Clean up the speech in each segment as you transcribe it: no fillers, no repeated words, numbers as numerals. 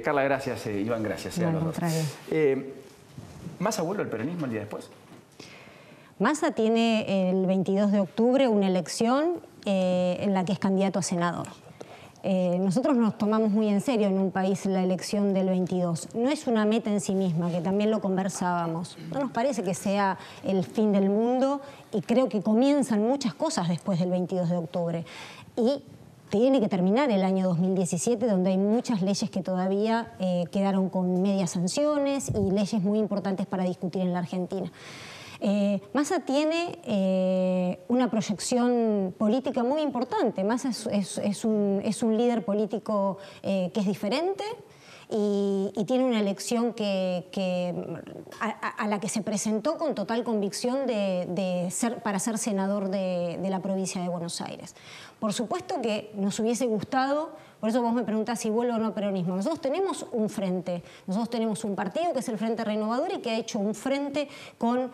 Carla, gracias. Iván, gracias. No, al contrario. ¿Massa vuelve al peronismo el día después? Massa tiene el 22 de octubre una elección en la que es candidato a senador. Nosotros nos tomamos muy en serio en un país la elección del 22. No es una meta en sí misma, que también lo conversábamos. No nos parece que sea el fin del mundo y creo que comienzan muchas cosas después del 22 de octubre. Y tiene que terminar el año 2017, donde hay muchas leyes que todavía quedaron con medias sanciones y leyes muy importantes para discutir en la Argentina. Massa tiene una proyección política muy importante. Massa es un líder político que es diferente y tiene una elección a la que se presentó con total convicción para ser senador de la provincia de Buenos Aires. Por supuesto que nos hubiese gustado, por eso vos me preguntás si vuelve o no peronismo. Nosotros tenemos un frente, nosotros tenemos un partido que es el Frente Renovador y que ha hecho un frente con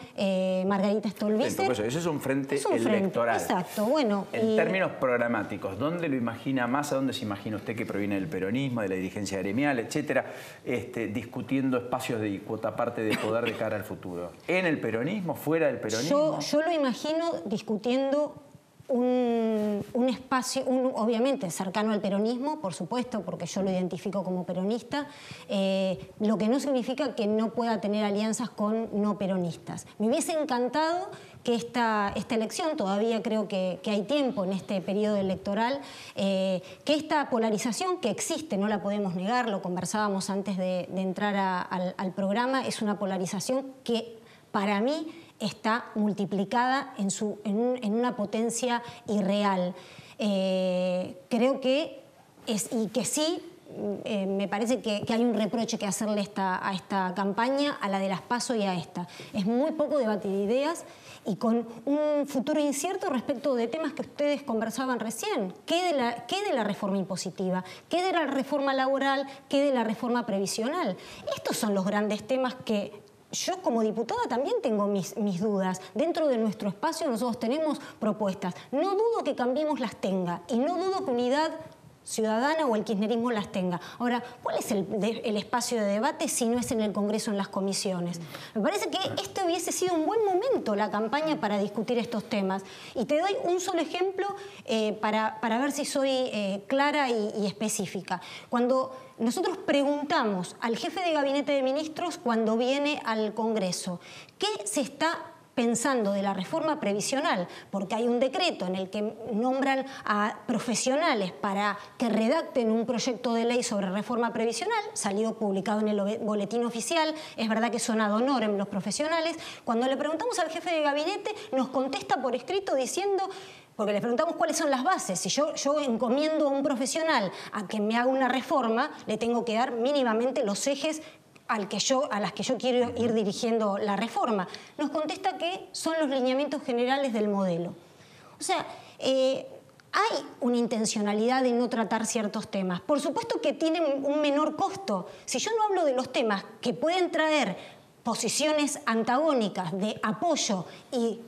Margarita Stolbizer. Eso es un frente electoral. Exacto, bueno. En términos programáticos, ¿dónde lo imagina Massa? ¿Dónde se imagina usted que proviene del peronismo, de la dirigencia gremial, etcétera, discutiendo espacios de cuota parte de poder de cara al futuro? ¿En el peronismo? ¿Fuera del peronismo? Yo lo imagino discutiendo un espacio, obviamente cercano al peronismo, por supuesto, porque yo lo identifico como peronista, lo que no significa que no pueda tener alianzas con no peronistas. Me hubiese encantado que esta elección, todavía creo que hay tiempo en este periodo electoral, que esta polarización que existe, no la podemos negar, lo conversábamos antes de entrar al programa, es una polarización que para mí está multiplicada en una potencia irreal. Creo que sí, me parece que hay un reproche que hacerle a esta campaña, a la de las PASO y a esta. Es muy poco debate de ideas y con un futuro incierto respecto de temas que ustedes conversaban recién. ¿Qué de la reforma impositiva? ¿Qué de la reforma laboral? ¿Qué de la reforma previsional? Estos son los grandes temas que yo como diputada también tengo mis dudas. Dentro de nuestro espacio nosotros tenemos propuestas. No dudo que Cambiemos las tenga y no dudo que Unidad Ciudadana o el kirchnerismo las tenga. Ahora, ¿cuál es el espacio de debate si no es en el Congreso, en las comisiones? Me parece que este hubiese sido un buen momento, la campaña, para discutir estos temas. Y te doy un solo ejemplo para ver si soy clara y específica. Cuando nosotros preguntamos al jefe de gabinete de ministros cuando viene al Congreso, ¿qué se está pensando de la reforma previsional? Porque hay un decreto en el que nombran a profesionales para que redacten un proyecto de ley sobre reforma previsional, salido publicado en el boletín oficial. Es verdad que son ad honorem los profesionales. Cuando le preguntamos al jefe de gabinete, nos contesta por escrito diciendo, porque le preguntamos cuáles son las bases. Si yo encomiendo a un profesional a que me haga una reforma, le tengo que dar mínimamente los ejes a las que yo quiero ir dirigiendo la reforma. Nos contesta que son los lineamientos generales del modelo. O sea, hay una intencionalidad de no tratar ciertos temas. Por supuesto que tienen un menor costo. Si yo no hablo de los temas que pueden traer posiciones antagónicas de apoyo y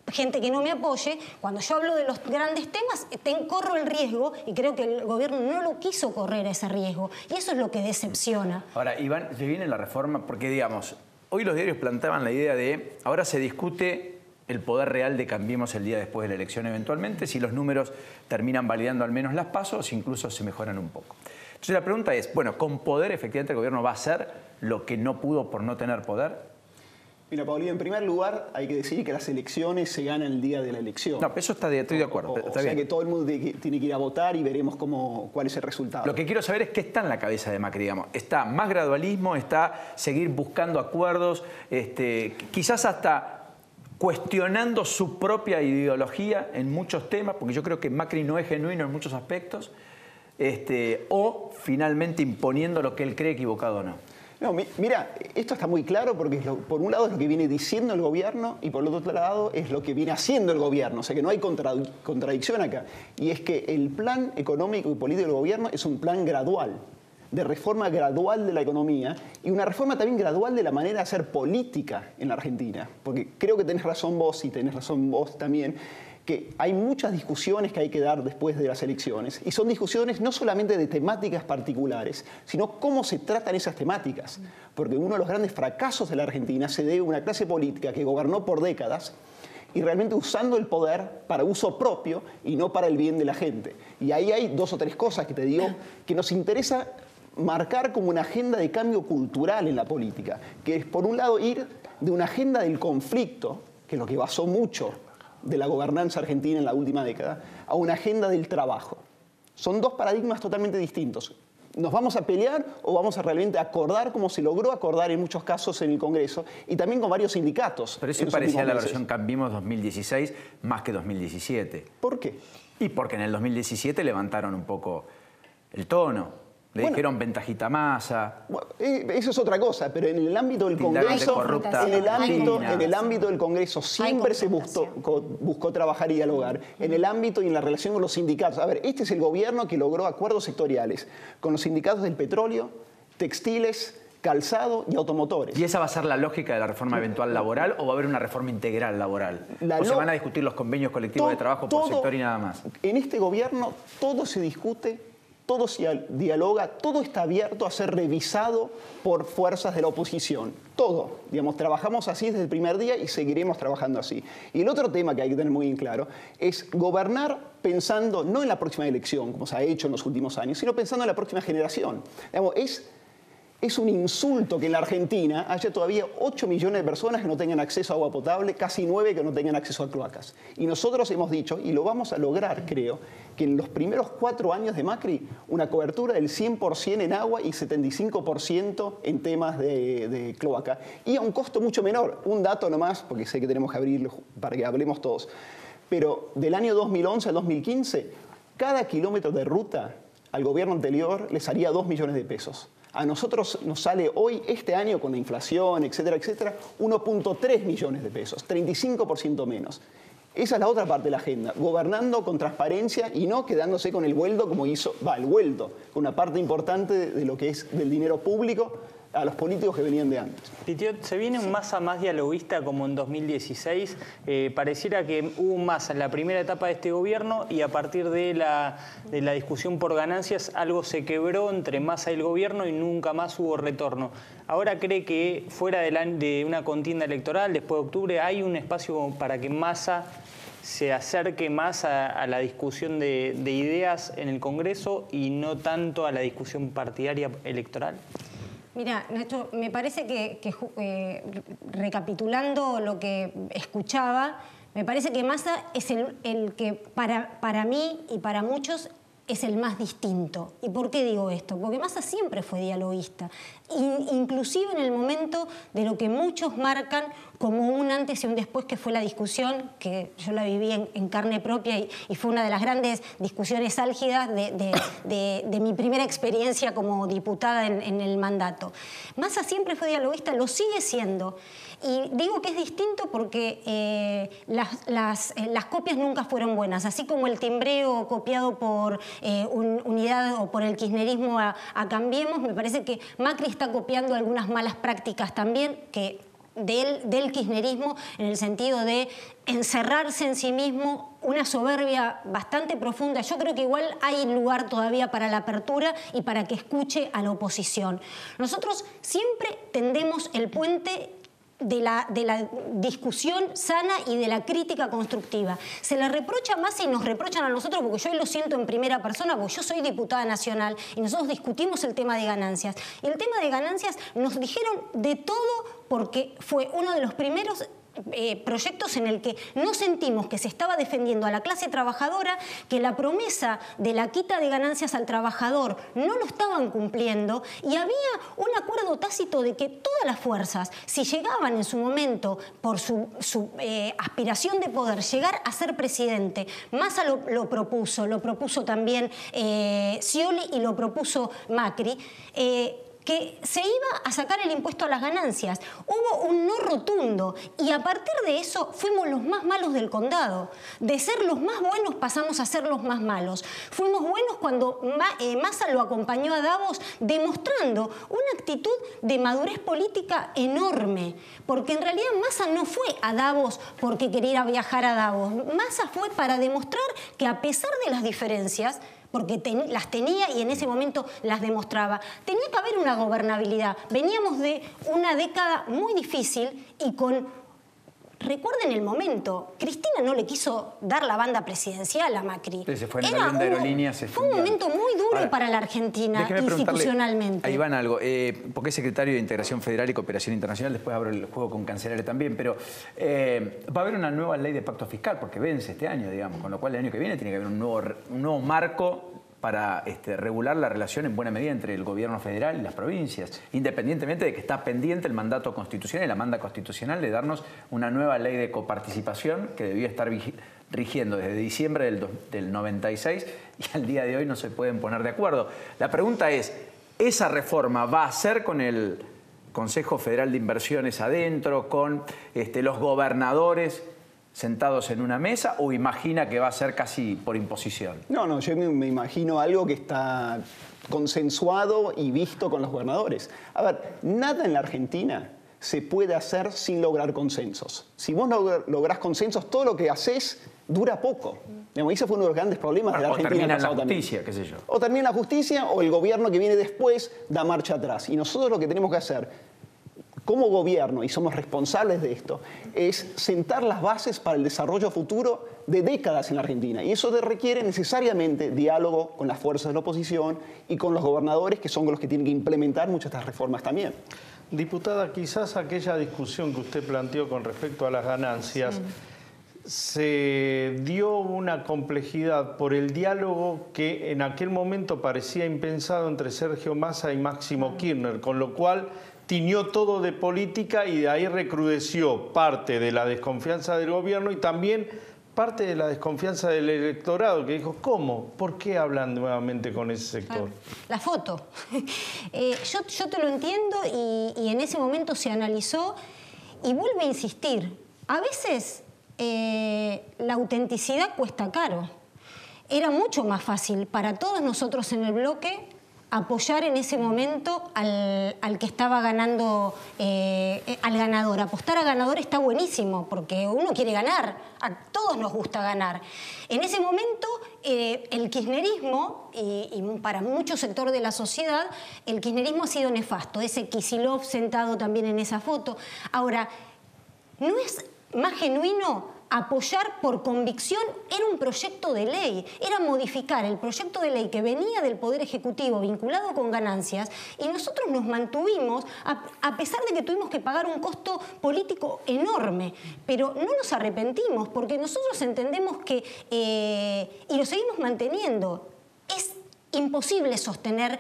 gente que no me apoye, cuando yo hablo de los grandes temas, corro el riesgo, y creo que el gobierno no lo quiso correr ese riesgo, y eso es lo que decepciona. Ahora, Iván, se viene la reforma, porque digamos, hoy los diarios planteaban la idea de, ahora se discute el poder real de Cambiemos el día después de la elección eventualmente, si los números terminan validando al menos las PASO, o si incluso se mejoran un poco. Entonces la pregunta es, bueno, ¿con poder efectivamente el gobierno va a hacer lo que no pudo por no tener poder? Mira, Paulino, en primer lugar hay que decir que las elecciones se ganan el día de la elección. No, eso estoy de acuerdo. O sea que todo el mundo tiene que ir a votar y veremos cuál es el resultado. Lo que quiero saber es qué está en la cabeza de Macri, digamos. ¿Está más gradualismo? ¿Está seguir buscando acuerdos? Quizás hasta cuestionando su propia ideología en muchos temas, porque yo creo que Macri no es genuino en muchos aspectos, o finalmente imponiendo lo que él cree equivocado o no. No, mira, esto está muy claro porque por un lado es lo que viene diciendo el gobierno y por el otro lado es lo que viene haciendo el gobierno. O sea que no hay contradicción acá. Y es que el plan económico y político del gobierno es un plan gradual, de reforma gradual de la economía y una reforma también gradual de la manera de hacer política en la Argentina. Porque creo que tenés razón vos y tenés razón vos también, que hay muchas discusiones que hay que dar después de las elecciones, y son discusiones no solamente de temáticas particulares, sino cómo se tratan esas temáticas. Porque uno de los grandes fracasos de la Argentina se debe a una clase política que gobernó por décadas y realmente usando el poder para uso propio y no para el bien de la gente. Y ahí hay 2 o 3 cosas que te digo que nos interesa marcar como una agenda de cambio cultural en la política, que es, por un lado, ir de una agenda del conflicto, que es lo que basó mucho de la gobernanza argentina en la última década, a una agenda del trabajo. Son 2 paradigmas totalmente distintos. ¿Nos vamos a pelear o vamos a realmente acordar como se logró acordar en muchos casos en el Congreso y también con varios sindicatos? Pero eso parecía la versión Cambiemos 2016 más que 2017. ¿Por qué? Y porque en el 2017 levantaron un poco el tono. Le dijeron ventajita Massa. Bueno, eso es otra cosa, pero en el ámbito del Congreso, corrupta, en el ámbito del Congreso siempre se buscó trabajar y dialogar. En el ámbito y en la relación con los sindicatos. A ver, este es el gobierno que logró acuerdos sectoriales con los sindicatos del petróleo, textiles, calzado y automotores. ¿Y esa va a ser la lógica de la reforma eventual laboral o va a haber una reforma integral laboral? ¿O se van a discutir los convenios colectivos de trabajo por sector y nada más? En este gobierno todo se discute, todo se dialoga, todo está abierto a ser revisado por fuerzas de la oposición. Todo. Digamos, trabajamos así desde el primer día y seguiremos trabajando así. Y el otro tema que hay que tener muy en claro es gobernar pensando no en la próxima elección, como se ha hecho en los últimos años, sino pensando en la próxima generación. Digamos, es un insulto que en la Argentina haya todavía 8 millones de personas que no tengan acceso a agua potable, casi 9 que no tengan acceso a cloacas. Y nosotros hemos dicho, y lo vamos a lograr, creo, que en los primeros 4 años de Macri, una cobertura del 100% en agua y 75% en temas de cloaca. Y a un costo mucho menor. Un dato nomás, porque sé que tenemos que abrirlo para que hablemos todos. Pero del año 2011 al 2015, cada kilómetro de ruta al gobierno anterior les haría 2 millones de pesos. A nosotros nos sale hoy, este año, con la inflación, etcétera, etcétera, 1.3 millones de pesos, 35% menos. Esa es la otra parte de la agenda, gobernando con transparencia y no quedándose con el vuelto como hizo, el vuelto, con una parte importante de lo que es del dinero público a los políticos que venían de antes. Pitiot, ¿se viene un Massa más dialoguista como en 2016? Pareciera que hubo un Massa en la primera etapa de este gobierno y a partir de la discusión por ganancias algo se quebró entre Massa y el gobierno y nunca más hubo retorno. ¿Ahora cree que fuera de una contienda electoral, después de octubre, hay un espacio para que Massa se acerque más a la discusión de ideas en el Congreso y no tanto a la discusión partidaria electoral? Mira, Nacho, me parece que recapitulando lo que escuchaba, me parece que Massa es el que para mí y para muchos es el más distinto. ¿Y por qué digo esto? Porque Massa siempre fue dialoguista, inclusive en el momento de lo que muchos marcan como un antes y un después, que fue la discusión, que yo la viví en carne propia y fue una de las grandes discusiones álgidas de mi primera experiencia como diputada en el mandato. Massa siempre fue dialoguista, lo sigue siendo. Y digo que es distinto porque las copias nunca fueron buenas. Así como el timbreo copiado por Unidad o por el kirchnerismo a Cambiemos, me parece que Macri está copiando algunas malas prácticas también del kirchnerismo, en el sentido de encerrarse en sí mismo, una soberbia bastante profunda. Yo creo que igual hay lugar todavía para la apertura y para que escuche a la oposición. Nosotros siempre tendemos el puente de la discusión sana y de la crítica constructiva. Se le reprocha más y nos reprochan a nosotros, porque yo lo siento en primera persona, porque yo soy diputada nacional y nosotros discutimos el tema de ganancias. Y el tema de ganancias nos dijeron de todo, porque fue uno de los primeros proyectos en el que no sentimos que se estaba defendiendo a la clase trabajadora, que la promesa de la quita de ganancias al trabajador no lo estaban cumpliendo, y había un acuerdo tácito de que todas las fuerzas, si llegaban en su momento por su aspiración de poder llegar a ser presidente, Massa lo propuso también Scioli y lo propuso Macri, que se iba a sacar el impuesto a las ganancias. Hubo un no rotundo y a partir de eso fuimos los más malos del condado. De ser los más buenos pasamos a ser los más malos. Fuimos buenos cuando Massa lo acompañó a Davos demostrando una actitud de madurez política enorme, porque en realidad Massa no fue a Davos porque quería viajar a Davos. Massa fue para demostrar que a pesar de las diferencias, porque las tenía y en ese momento las demostraba, tenía que haber una gobernabilidad. Veníamos de una década muy difícil y con... Recuerden el momento, Cristina no le quiso dar la banda presidencial a Macri. Se fue en el avión de aerolíneas. Fue un momento muy duro para la Argentina institucionalmente. A Iván algo, porque es secretario de Integración Federal y Cooperación Internacional, después abro el juego con Cancelare también, pero va a haber una nueva ley de pacto fiscal, porque vence este año, digamos, con lo cual el año que viene tiene que haber un nuevo marco para regular la relación en buena medida entre el gobierno federal y las provincias, independientemente de que está pendiente el mandato constitucional y la manda constitucional de darnos una nueva ley de coparticipación que debía estar rigiendo desde diciembre del 96 y al día de hoy no se pueden poner de acuerdo. La pregunta es, ¿esa reforma va a ser con el Consejo Federal de Inversiones adentro, con los gobernadores sentados en una mesa, o imagina que va a ser casi por imposición? No, yo me imagino algo que está consensuado y visto con los gobernadores. A ver, nada en la Argentina se puede hacer sin lograr consensos. Si vos no lográs consensos, todo lo que haces dura poco. Ese fue uno de los grandes problemas de la Argentina. O termina en la justicia, qué sé yo. O termina en la justicia, o el gobierno que viene después da marcha atrás. Y nosotros lo que tenemos que hacer como gobierno, y somos responsables de esto, es sentar las bases para el desarrollo futuro de décadas en la Argentina. Y eso requiere necesariamente diálogo con las fuerzas de la oposición y con los gobernadores, que son los que tienen que implementar muchas de estas reformas también. Diputada, quizás aquella discusión que usted planteó con respecto a las ganancias se dio una complejidad por el diálogo que en aquel momento parecía impensado entre Sergio Massa y Máximo Kirchner, con lo cual tiñó todo de política y de ahí recrudeció parte de la desconfianza del gobierno y también parte de la desconfianza del electorado, que dijo, ¿cómo? ¿Por qué hablan nuevamente con ese sector? La foto. Yo te lo entiendo y en ese momento se analizó y vuelvo a insistir. A veces la autenticidad cuesta caro. Era mucho más fácil para todos nosotros en el bloque apoyar en ese momento al que estaba ganando, al ganador. Apostar a ganador está buenísimo, porque uno quiere ganar, a todos nos gusta ganar. En ese momento, el kirchnerismo, y para mucho sector de la sociedad, el kirchnerismo ha sido nefasto. Ese Kicillof sentado también en esa foto. Ahora, ¿no es más genuino apoyar por convicción? Era un proyecto de ley, era modificar el proyecto de ley que venía del Poder Ejecutivo vinculado con ganancias y nosotros nos mantuvimos a pesar de que tuvimos que pagar un costo político enorme, pero no nos arrepentimos porque nosotros entendemos que, y lo seguimos manteniendo, es imposible sostener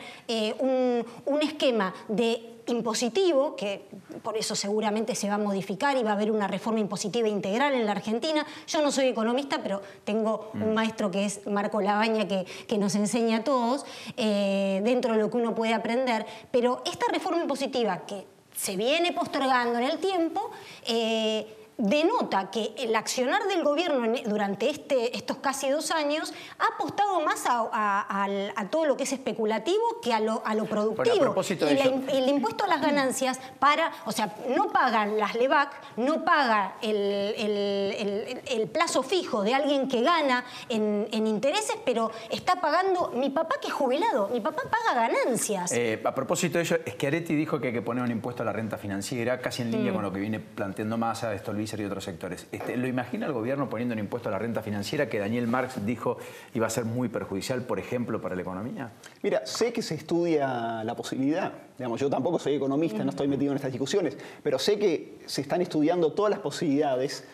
un esquema de impositivo, que por eso seguramente se va a modificar y va a haber una reforma impositiva integral en la Argentina. Yo no soy economista, pero tengo un maestro que es Marco Labaña que nos enseña a todos dentro de lo que uno puede aprender. Pero esta reforma impositiva que se viene postergando en el tiempo denota que el accionar del gobierno durante estos casi 2 años ha apostado más a todo lo que es especulativo que a lo productivo. Bueno, a propósito de el impuesto a las ganancias o sea, no pagan las LEVAC, no paga el plazo fijo de alguien que gana en intereses, pero está pagando mi papá que es jubilado, mi papá paga ganancias. A propósito de ello, Schiaretti dijo que hay que poner un impuesto a la renta financiera, casi en línea con lo que viene planteando Massa, Stolbizer y otros sectores. ¿Lo imagina el gobierno poniendo un impuesto a la renta financiera que Daniel Marx dijo iba a ser muy perjudicial, por ejemplo, para la economía? Mira, sé que se estudia la posibilidad. Digamos, yo tampoco soy economista, no estoy metido en estas discusiones, pero sé que se están estudiando todas las posibilidades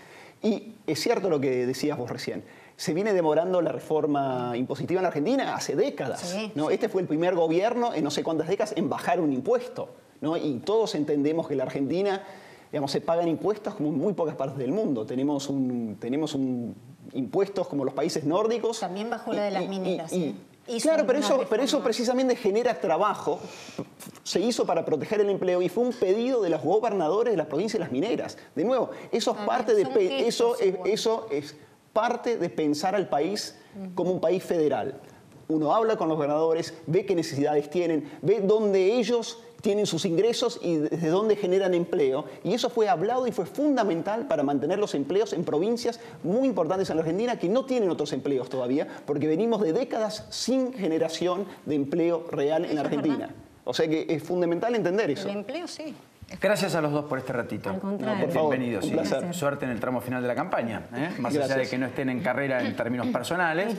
y es cierto lo que decías vos recién. Se viene demorando la reforma impositiva en la Argentina hace décadas. Sí, ¿no? sí. Este fue el primer gobierno en no sé cuántas décadas en bajar un impuesto, ¿no? Y todos entendemos que la Argentina, digamos, se pagan impuestos como en muy pocas partes del mundo. Tenemos impuestos como los países nórdicos. También bajo la de las mineras. Claro, pero eso precisamente genera trabajo. Se hizo para proteger el empleo y fue un pedido de los gobernadores de las provincias de las mineras. De nuevo, eso es parte de pensar al país como un país federal. Uno habla con los gobernadores, ve qué necesidades tienen, ve dónde ellos tienen sus ingresos y desde dónde generan empleo. Y eso fue hablado y fue fundamental para mantener los empleos en provincias muy importantes en la Argentina que no tienen otros empleos todavía, porque venimos de décadas sin generación de empleo real en la Argentina. O sea que es fundamental entender eso. El empleo sí. Gracias a los dos por este ratito. Al contrario. Por favor, Bienvenidos. un placer. Suerte en el tramo final de la campaña. Más allá de que no estén en carrera en términos personales,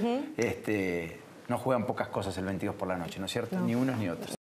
no juegan pocas cosas el 22 por la noche, ¿no es cierto? No. Ni unos ni otros.